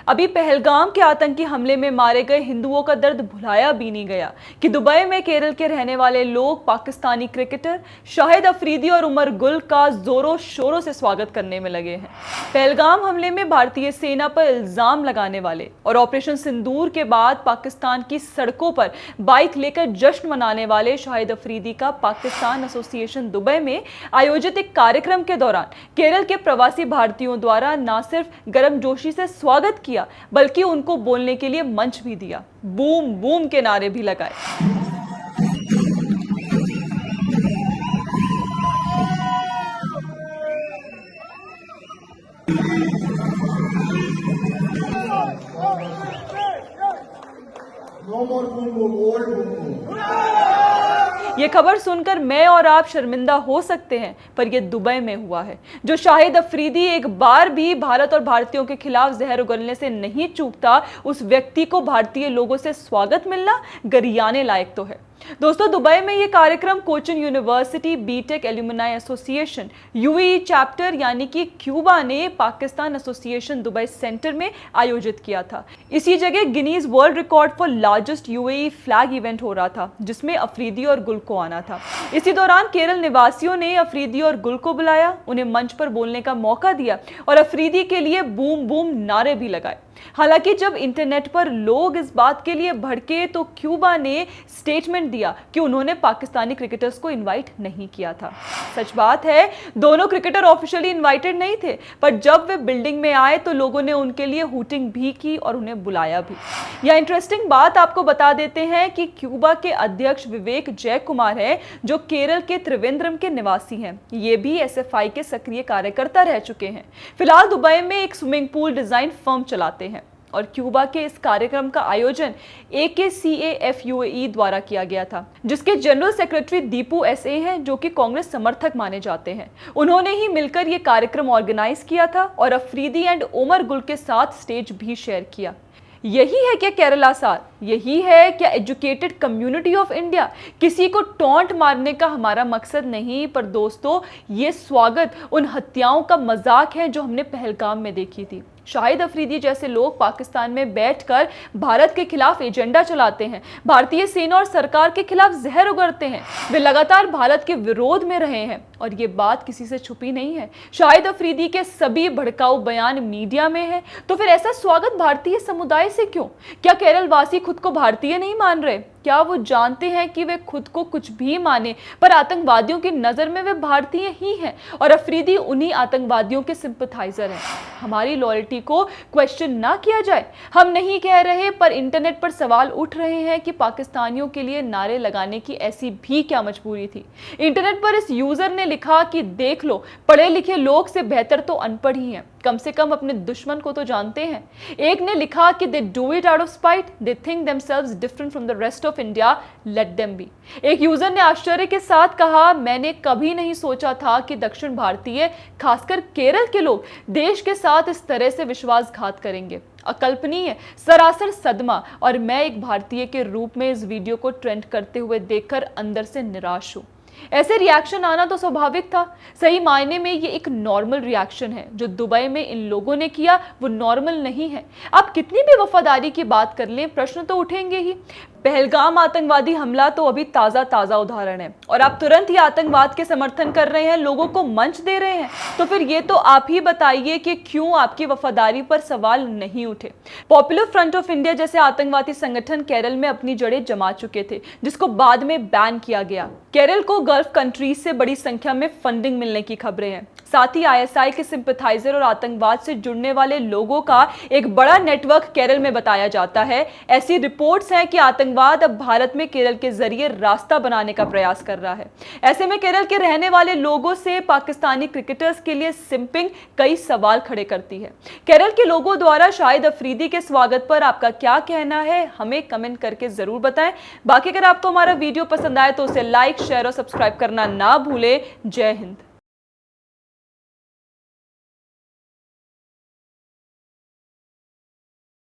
अभी पहलगाम के आतंकी हमले में मारे गए हिंदुओं का दर्द भुलाया भी नहीं गया कि दुबई में केरल के रहने वाले लोग पाकिस्तानी क्रिकेटर शाहिद अफरीदी और उमर गुल का जोरों शोरों से स्वागत करने में लगे हैं। पहलगाम हमले में भारतीय सेना पर इल्जाम लगाने वाले और ऑपरेशन सिंदूर के बाद पाकिस्तान की सड़कों पर बाइक लेकर जश्न मनाने वाले शाहिद अफरीदी का पाकिस्तान एसोसिएशन दुबई में आयोजित एक कार्यक्रम के दौरान केरल के प्रवासी भारतीयों द्वारा न सिर्फ गर्मजोशी से स्वागत किया बल्कि उनको बोलने के लिए मंच भी दिया, बूम बूम के नारे भी लगाए। ये खबर सुनकर मैं और आप शर्मिंदा हो सकते हैं, पर यह दुबई में हुआ है। जो शाहिद अफरीदी एक बार भी भारत और भारतीयों के खिलाफ जहर उगलने से नहीं चूकता, उस व्यक्ति को भारतीय लोगों से स्वागत मिलना गरियाने लायक तो है। दोस्तों, दुबई में यह कार्यक्रम Cochin university BTech alumni association UAE chapter यानी कि क्यूबा ने पाकिस्तान एसोसिएशन दुबई सेंटर में आयोजित किया था। इसी जगह Guinness world record for largest UAE flag event हो रहा था, जिसमें अफरीदी और गुल को आना था। इसी दौरान केरल निवासियों ने अफरीदी और गुल को बुलाया, उन्हें मंच पर बोलने का मौका दिया और अफरीदी के लिए बूम बूम नारे भी लगाए। हालांकि जब इंटरनेट पर लोग इस बात के लिए भड़के तो क्यूबा ने स्टेटमेंट दिया कि उन्होंने पाकिस्तानी क्रिकेटर्स को इनवाइट नहीं किया था। सच बात है, दोनों क्रिकेटर ऑफिशियली इनवाइटेड नहीं थे, पर जब वे बिल्डिंग में आए तो लोगों ने उनके लिए हूटिंग भी की और उन्हें बुलाया भी। यह इंटरेस्टिंग बात आपको बता देते हैं कि क्यूबा के अध्यक्ष विवेक जयकुमार है, जो केरल के त्रिवेंद्रम के निवासी हैं। ये भी एसएफआई के सक्रिय कार्यकर्ता रह चुके हैं। फिलहाल दुबई में एक स्विमिंग पूल डिजाइन फर्म चलाते हैं और क्यूबा के इस कार्यक्रम का आयोजन AKCAF UAE द्वारा किया गया था, जिसके जनरल सेक्रेटरी दीपू SA हैं, जो कि कांग्रेस समर्थक माने जाते हैं। उन्होंने ही मिलकर यह कार्यक्रम ऑर्गेनाइज किया था और अफरीदी एंड उमर गुल के साथ स्टेज भी शेयर किया। यही है क्या केरला सार? यही है क्या एजुकेटेड कम्युनिटी ऑफ इंडिया? किसी को टॉन्ट मारने का हमारा मकसद नहीं, पर दोस्तों ये स्वागत उन हत्याओं का मजाक है जो हमने पहलगाम में देखी थी। शाहिद अफरीदी जैसे लोग पाकिस्तान में बैठकर भारत के खिलाफ एजेंडा चलाते हैं, भारतीय सेना और सरकार के खिलाफ जहर उगलते हैं। वे लगातार भारत के विरोध में रहे हैं और ये बात किसी से छुपी नहीं है। शाहिद अफरीदी के सभी भड़काऊ बयान मीडिया में है, तो फिर ऐसा स्वागत भारतीय समुदाय से क्यों? क्या केरल वासी खुद को भारतीय नहीं मान रहे? क्या वो जानते हैं कि वे खुद को कुछ भी माने, पर आतंकवादियों की नजर में वे भारतीय ही हैं और अफरीदी उन्हीं आतंकवादियों के सिंपथाइजर हैं? हमारी लॉयल्टी को क्वेश्चन ना किया जाए, हम नहीं कह रहे, पर इंटरनेट पर सवाल उठ रहे हैं कि पाकिस्तानियों के लिए नारे लगाने की ऐसी भी क्या मजबूरी थी। इंटरनेट पर इस यूजर ने लिखा कि देख लो, पढ़े लिखे लोग से बेहतर तो अनपढ़ ही हैं, कम से कम अपने दुश्मन को तो जानते हैं। एक ने लिखा कि they do it out of spite, they think themselves different from the rest of India, let them be. एक यूजर ने आश्चर्य के साथ कहा, मैंने कभी नहीं सोचा था कि दक्षिण भारतीय, खासकर केरल के लोग देश के साथ इस तरह से विश्वासघात करेंगे। अकल्पनीय, सरासर सदमा, और मैं एक भारतीय के रूप में इस वीडियो को ट्रेंड करते हुए देखकर अंदर से निराश हूं। ऐसे रिएक्शन आना तो स्वाभाविक था। सही मायने में ये एक नॉर्मल रिएक्शन है। जो दुबई में इन लोगों ने किया वो नॉर्मल नहीं है। आप कितनी भी वफादारी की बात कर लें, प्रश्न तो उठेंगे ही। पहलगाम आतंकवादी हमला तो अभी ताजा उदाहरण है और आप तुरंत ही आतंकवाद के समर्थन कर रहे हैं, लोगों को मंच दे रहे हैं। तो फिर ये तो आप ही बताइए कि क्यों आपकी वफादारी पर सवाल नहीं उठे। पॉपुलर फ्रंट ऑफ इंडिया जैसे आतंकवादी संगठन केरल में अपनी जड़ें जमा चुके थे, जिसको बाद में बैन किया गया। केरल को गल्फ कंट्रीज से बड़ी संख्या में फंडिंग मिलने की खबरें हैं। साथ ही ISI के सिंपथाइजर और आतंकवाद से जुड़ने वाले लोगों का एक बड़ा नेटवर्क केरल में बताया जाता है। ऐसी रिपोर्ट्स हैं कि आतंकवाद अब भारत में केरल के जरिए रास्ता बनाने का प्रयास कर रहा है। ऐसे में केरल के रहने वाले लोगों से पाकिस्तानी क्रिकेटर्स के लिए सिंपिंग कई सवाल खड़े करती है। केरल के लोगों द्वारा शाहिद अफरीदी के स्वागत पर आपका क्या कहना है, हमें कमेंट करके जरूर बताएं। बाकी अगर आपको हमारा वीडियो पसंद आए तो उसे लाइक, शेयर और सब्सक्राइब करना ना भूलें। जय हिंद।